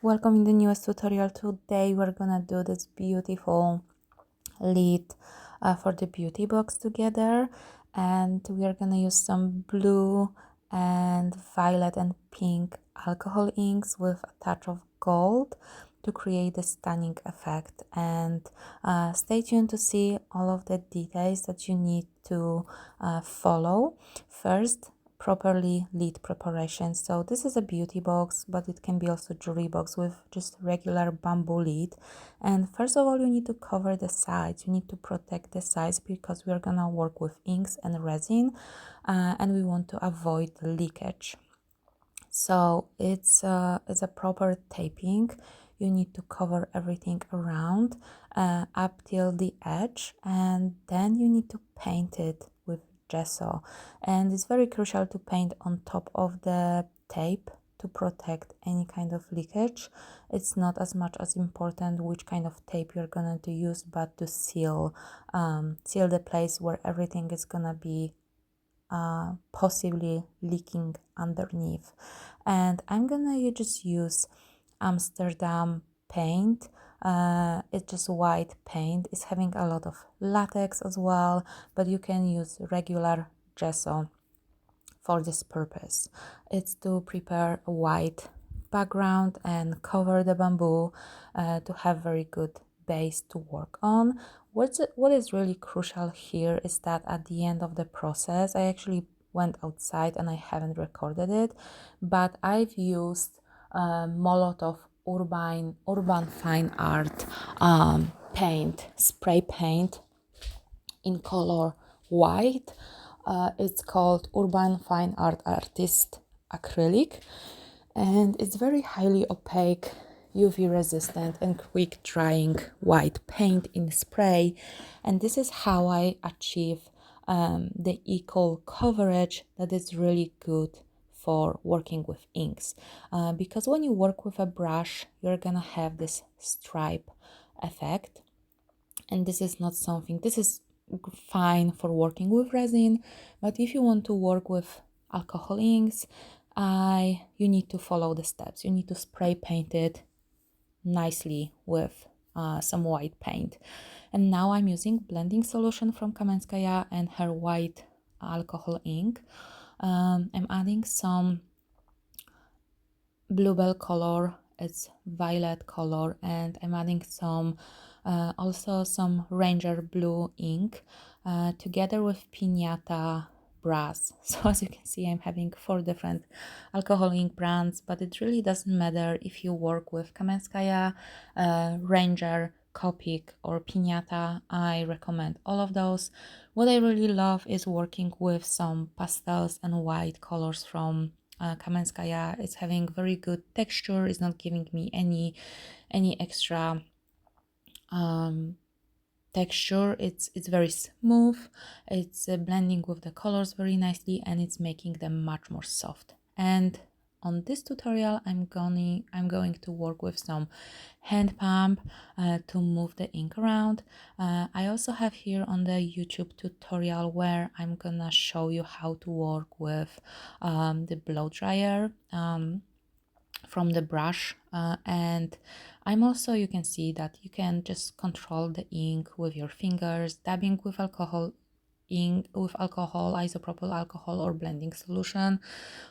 Welcome in the newest tutorial. Today we're gonna do this beautiful lid for the beauty box together, and we are gonna use some blue and violet and pink alcohol inks with a touch of gold to create a stunning effect. And stay tuned to see all of the details that you need to follow. First, properly lid preparation. So this is a beauty box, but it can be also jewelry box with just regular bamboo lid. And first of all, you need to cover the sides. You need to protect the sides because we are gonna work with inks and resin, and we want to avoid the leakage. So it's a proper taping. You need to cover everything around up till the edge, and then you need to paint it with gesso. And it's very crucial to paint on top of the tape to protect any kind of leakage. It's not as much as important which kind of tape you're gonna to use, but to seal the place where everything is gonna be possibly leaking underneath. And I'm gonna just use Amsterdam paint. It's just white paint. It's having a lot of latex as well, but you can use regular gesso for this purpose. It's to prepare a white background and cover the bamboo to have very good base to work on. What is really crucial here is that at the end of the process, I actually went outside and I haven't recorded it, but I've used Molotov Urban Fine Art paint, spray paint in color white. It's called Urban Fine Art Artist Acrylic, and it's very highly opaque, UV resistant and quick drying white paint in spray. And this is how I achieve the equal coverage that is really good for working with inks, because when you work with a brush, you're gonna have this stripe effect, and this is not something, this is fine for working with resin, but if you want to work with alcohol inks, you need to follow the steps. You need to spray paint it nicely with some white paint. And now I'm using blending solution from Kamenskaya and her white alcohol ink. I'm adding some bluebell color, it's violet color, and I'm adding some also some Ranger blue ink together with Piñata brass. So as you can see, I'm having 4 different alcohol ink brands, but it really doesn't matter if you work with Kamenskaya, Ranger, Copic or Piñata. I recommend all of those. What I really love is working with some pastels and white colors from Kamenskaya. It's having very good texture. It's not giving me any extra texture. It's very smooth. It's blending with the colors very nicely, and it's making them much more soft. And on this tutorial, I'm going to work with some hand pump to move the ink around. I also have here on the YouTube tutorial where I'm gonna show you how to work with the blow dryer from the brush, and I'm also, you can see that you can just control the ink with your fingers, dabbing with alcohol, isopropyl alcohol or blending solution.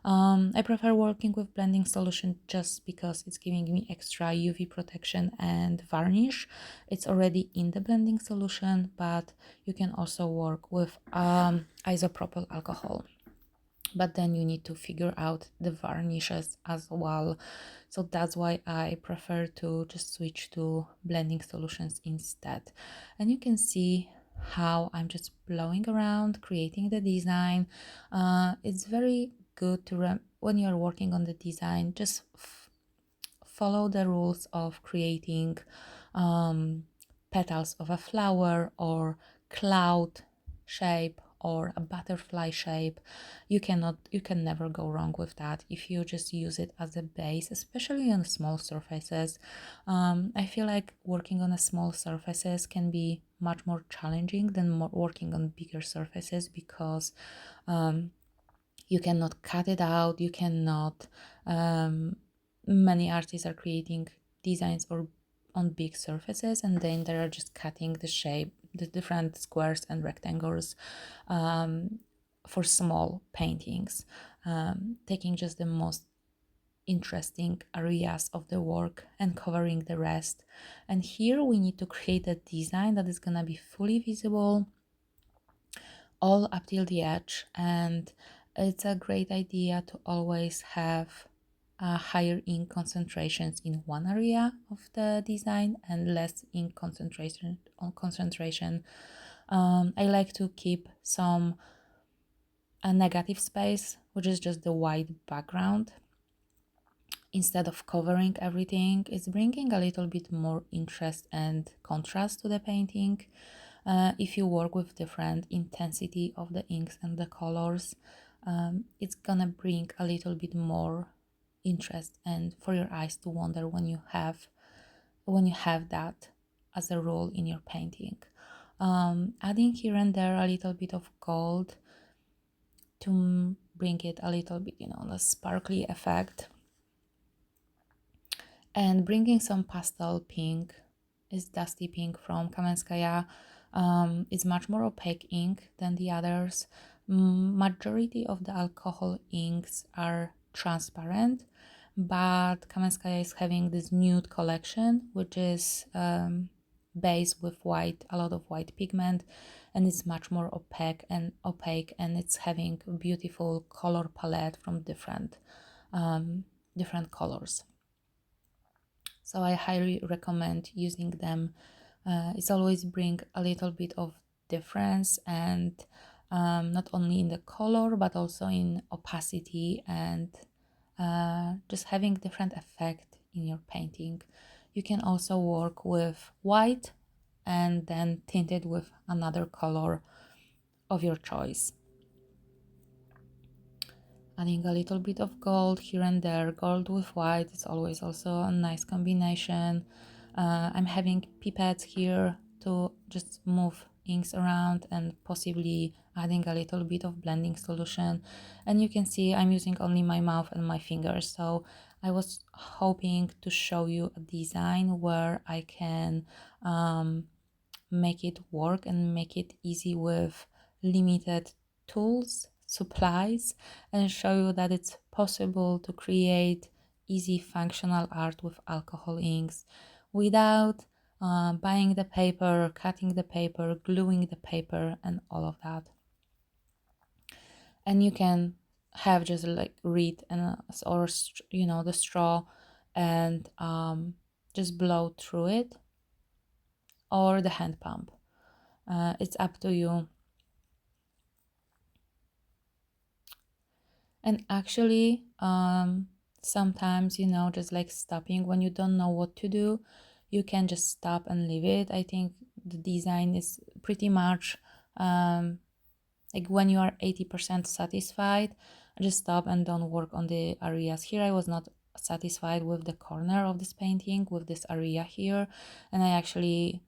I prefer working with blending solution just because it's giving me extra UV protection and varnish. It's already in the blending solution, but you can also work with isopropyl alcohol, but then you need to figure out the varnishes as well. So that's why I prefer to just switch to blending solutions instead. And you can see how I'm just blowing around, creating the design. It's very good to when you're working on the design, just follow the rules of creating petals of a flower or cloud shape or a butterfly shape. You can never go wrong with that if you just use it as a base, especially on small surfaces. I feel like working on a small surfaces can be much more challenging than working on bigger surfaces, because you cannot cut it out, you cannot many artists are creating designs or on big surfaces, and then they are just cutting the shape, the different squares and rectangles for small paintings, taking just the most interesting areas of the work and covering the rest. And here we need to create a design that is gonna be fully visible all up till the edge, and it's a great idea to always have higher ink concentrations in one area of the design and less ink concentration. I like to keep some a negative space, which is just the white background. Instead of covering everything, it's bringing a little bit more interest and contrast to the painting. If you work with different intensity of the inks and the colors, it's gonna bring a little bit more interest and for your eyes to wander when you have that as a rule in your painting. Adding here and there a little bit of gold to bring it a little bit, the sparkly effect, and bringing some pastel pink is Dusty Pink from Kamenskaya. It's much more opaque ink than the others. Majority of the alcohol inks are transparent, but Kamenskaya is having this nude collection, which is based with white, a lot of white pigment, and it's much more opaque, and it's having a beautiful color palette from different colors. So I highly recommend using them. It's always bring a little bit of difference, and not only in the color but also in opacity, and just having different effect in your painting. You can also work with white and then tint it with another color of your choice. Adding a little bit of gold here and there. Gold with white is always also a nice combination. I'm having pipettes here to just move inks around and possibly adding a little bit of blending solution. And you can see I'm using only my mouth and my fingers. So I was hoping to show you a design where I can make it work and make it easy with limited tools, supplies, and show you that it's possible to create easy functional art with alcohol inks without buying the paper, cutting the paper, gluing the paper, and all of that. And you can have just like reed and or the straw and just blow through it, or the hand pump. It's up to you. And actually, sometimes, just like stopping when you don't know what to do, you can just stop and leave it. I think the design is pretty much like when you are 80% satisfied, just stop and don't work on the areas. Here I was not satisfied with the corner of this painting, with this area here, and I actually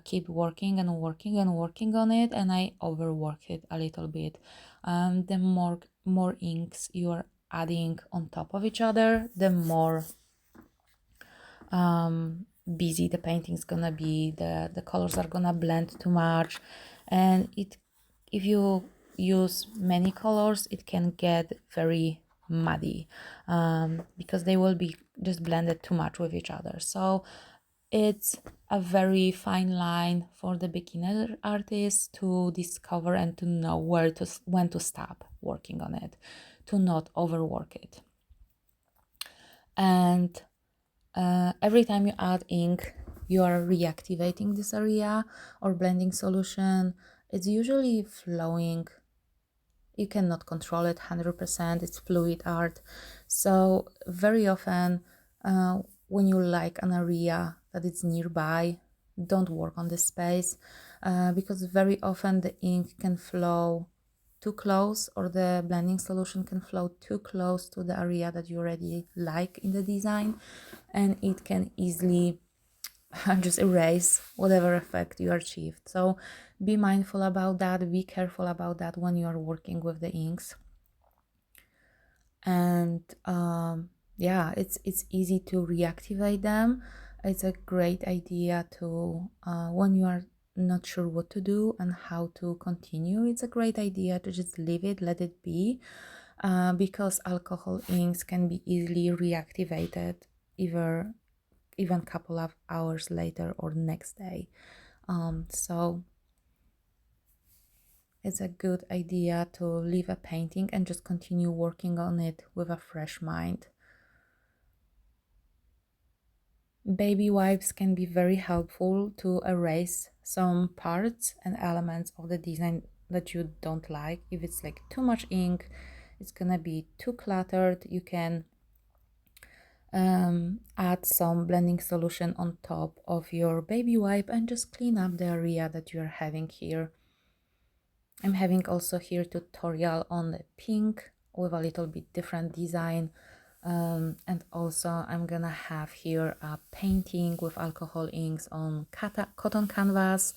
keep working and working and working on it, and I overwork it a little bit. The more inks you are adding on top of each other, the more busy the painting's gonna be. The colors are gonna blend too much, and if you use many colors, it can get very muddy because they will be just blended too much with each other. So it's a very fine line for the beginner artist to discover and to know when to stop working on it, to not overwork it. And every time you add ink, you are reactivating this area or blending solution. It's usually flowing. You cannot control it 100%. It's fluid art. So very often when you like an area that is nearby, don't work on the space because very often the ink can flow too close, or the blending solution can flow too close to the area that you already like in the design, and it can easily just erase whatever effect you achieved. So be mindful about that, be careful about that when you are working with the inks. And yeah, it's easy to reactivate them. It's a great idea to when you are not sure what to do and how to continue, it's a great idea to just leave it, let it be, because alcohol inks can be easily reactivated either even couple of hours later or next day. So it's a good idea to leave a painting and just continue working on it with a fresh mind. Baby wipes can be very helpful to erase some parts and elements of the design that you don't like. If it's like too much ink, it's gonna be too cluttered, you can add some blending solution on top of your baby wipe and just clean up the area that you're having here. I'm having also here tutorial on the pink with a little bit different design. And also I'm gonna have here a painting with alcohol inks on cotton canvas,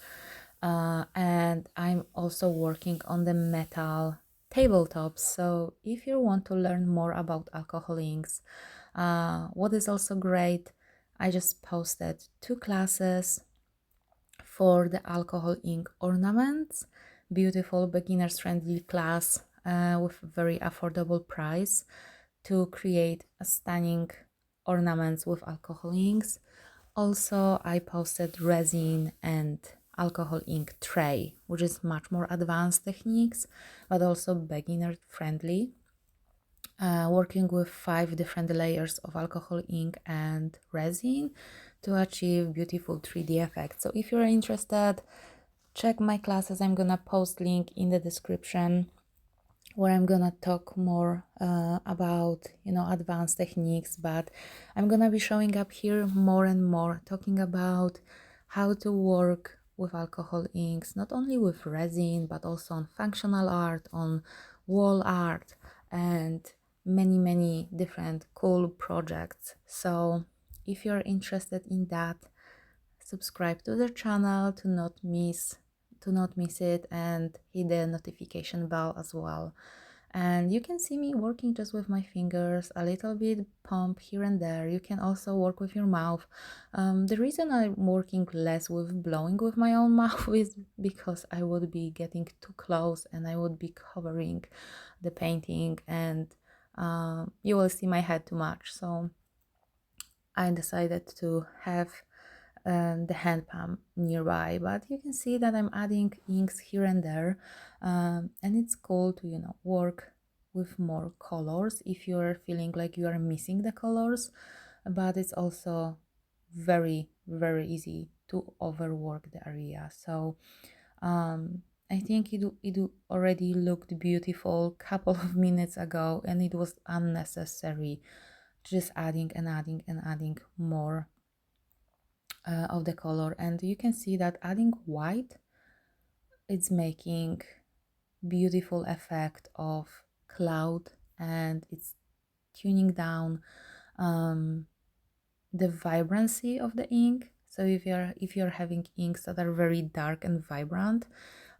and I'm also working on the metal tabletops. So if you want to learn more about alcohol inks, what is also great, I just posted 2 classes for the alcohol ink ornaments, beautiful beginners friendly class with very affordable price to create a stunning ornaments with alcohol inks. Also, I posted resin and alcohol ink tray, which is much more advanced techniques, but also beginner friendly. Working with 5 different layers of alcohol ink and resin to achieve beautiful 3D effects. So if you're interested, check my classes. I'm gonna post link in the description where I'm gonna talk more about, you know, advanced techniques, but I'm gonna be showing up here more and more talking about how to work with alcohol inks, not only with resin but also on functional art, on wall art, and many different cool projects. So if you're interested in that, subscribe to the channel to not miss it, and hit the notification bell as well. And you can see me working just with my fingers, a little bit pump here and there. You can also work with your mouth. The reason I'm working less with blowing with my own mouth is because I would be getting too close and I would be covering the painting, and you will see my head too much. So I decided to have the hand pump nearby, but you can see that I'm adding inks here and there, and it's cool to, you know, work with more colors if you're feeling like you are missing the colors, but it's also very easy to overwork the area. So I think it already looked beautiful couple of minutes ago, and it was unnecessary just adding and adding more of the color. And you can see that adding white, it's making beautiful effect of cloud, and it's tuning down the vibrancy of the ink. So if you're having inks that are very dark and vibrant,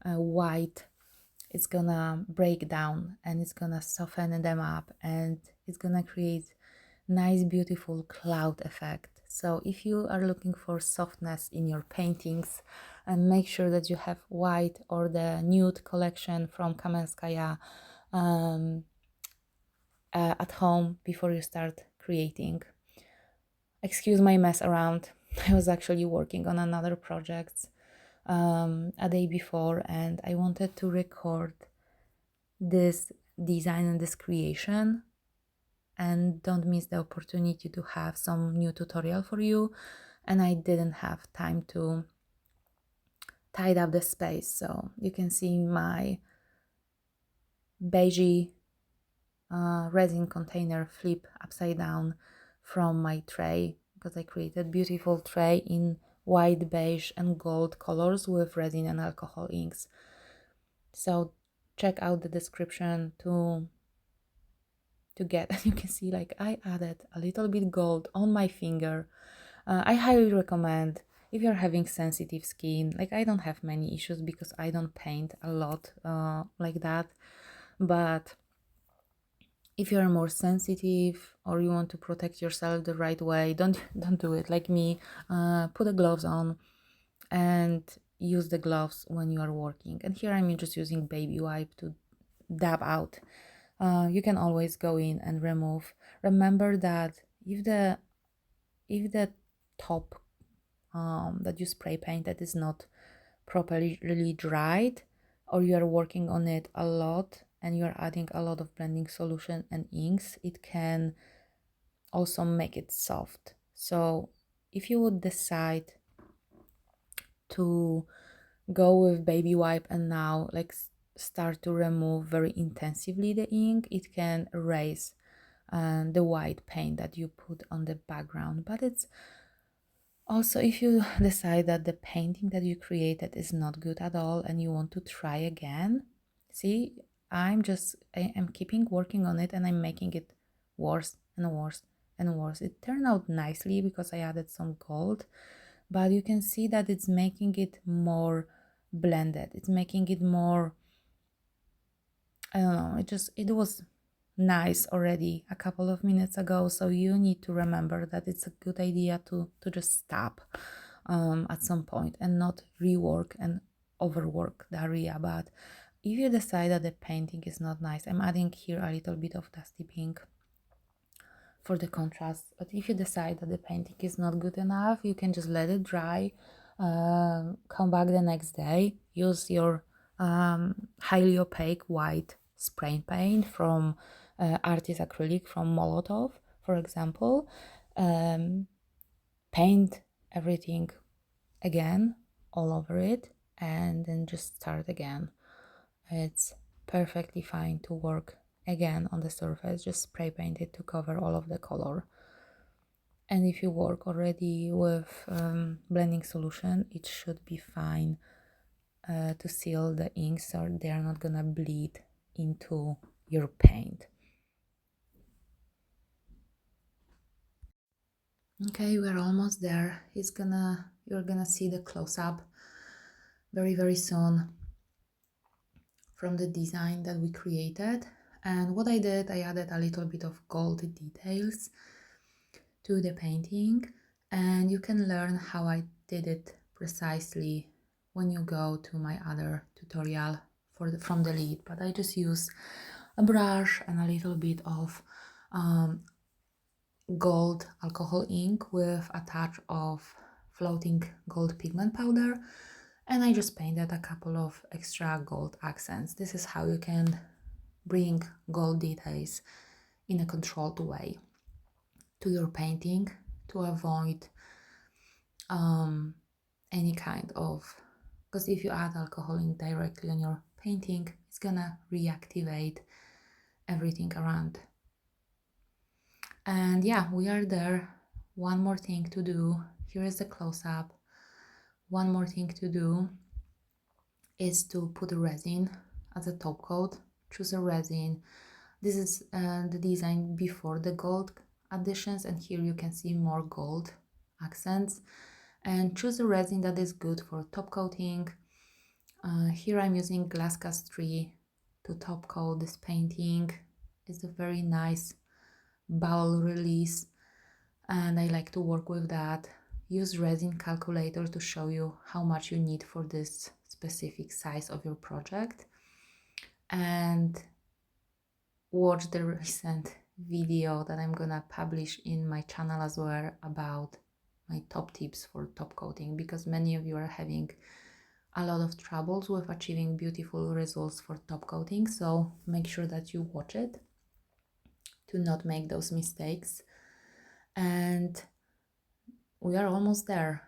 white, it's gonna break down and it's gonna soften them up, and it's gonna create nice beautiful cloud effect. So if you are looking for softness in your paintings, and make sure that you have white or the nude collection from Kamenskaya at home before you start creating. Excuse my mess around. I was actually working on another project a day before, and I wanted to record this design and this creation and don't miss the opportunity to have some new tutorial for you, and I didn't have time to tidy up the space. So you can see my beige resin container flip upside down from my tray, because I created beautiful tray in white, beige and gold colors with resin and alcohol inks. So check out the description to get you can see like I added a little bit gold on my finger. I highly recommend if you're having sensitive skin. Like, I don't have many issues because I don't paint a lot like that, but If you're more sensitive or you want to protect yourself the right way, don't do it like me. Put the gloves on and use the gloves when you are working. And here I'm just using baby wipe to dab out. You can always go in and remove. Remember that if the top that you spray paint that is not properly really dried, or you are working on it a lot and you are adding a lot of blending solution and inks, it can also make it soft. So if you would decide to go with baby wipe and now like start to remove very intensively the ink, it can erase the white paint that you put on the background. But it's also, if you decide that the painting that you created is not good at all and you want to try again, see, I am keeping working on it and I'm making it worse and worse and worse. It turned out nicely because I added some gold, but you can see that it's making it more blended. It's making it more, I don't know, it was nice already a couple of minutes ago. So you need to remember that it's a good idea to just stop at some point and not rework and overwork the area. But if you decide that the painting is not nice, I'm adding here a little bit of dusty pink for the contrast. But if you decide that the painting is not good enough, you can just let it dry, come back the next day, use your highly opaque white spray paint from Artist Acrylic from Molotov, for example, paint everything again all over it and then just start again. It's perfectly fine to work again on the surface, just spray paint it to cover all of the color. And if you work already with blending solution, it should be fine to seal the inks so they're not gonna bleed into your paint. Okay, we're almost there. You're gonna see the close-up very soon from the design that we created. And what I did, I added a little bit of gold details to the painting, and you can learn how I did it precisely when you go to my other tutorial from the lead. But I just use a brush and a little bit of gold alcohol ink with a touch of floating gold pigment powder, and I just painted a couple of extra gold accents. This is how you can bring gold details in a controlled way to your painting to avoid any kind of, because if you add alcohol ink directly on your painting, it's gonna reactivate everything around. And yeah, we are there. One more thing to do. Here is the close-up. One more thing to do is to put resin as a top coat. Choose a resin. This is the design before the gold additions, and here you can see more gold accents. And choose a resin that is good for top coating. Here I'm using Glass Cast 3 to top coat this painting. It's a very nice bowl release and I like to work with that. Use resin calculator to show you how much you need for this specific size of your project, and watch the recent video that I'm gonna publish in my channel as well about my top tips for top coating, because many of you are having a lot of troubles with achieving beautiful results for top coating. So make sure that you watch it to not make those mistakes. And we are almost there.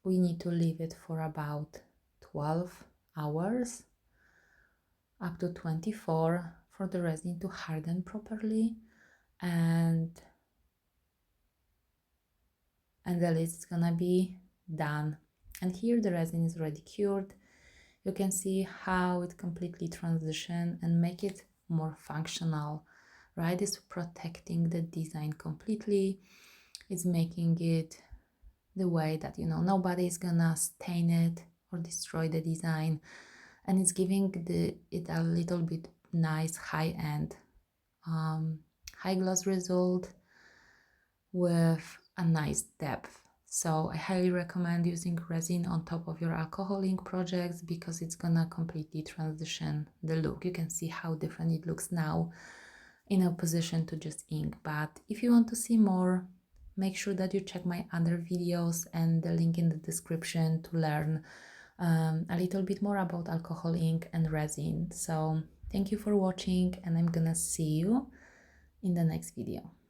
We need to leave it for about 12 hours, up to 24, for the resin to harden properly, and the list is gonna be done. And here the resin is already cured. You can see how it completely transition and make it more functional, right? It's protecting the design completely. It's making it the way that, you know, nobody's gonna stain it or destroy the design, and it's giving it a little bit nice high-end high gloss result with a nice depth. So I highly recommend using resin on top of your alcohol ink projects because it's gonna completely transition the look. You can see how different it looks now in opposition to just ink. But if you want to see more, make sure that you check my other videos and the link in the description to learn a little bit more about alcohol ink and resin. So thank you for watching, and I'm gonna see you in the next video.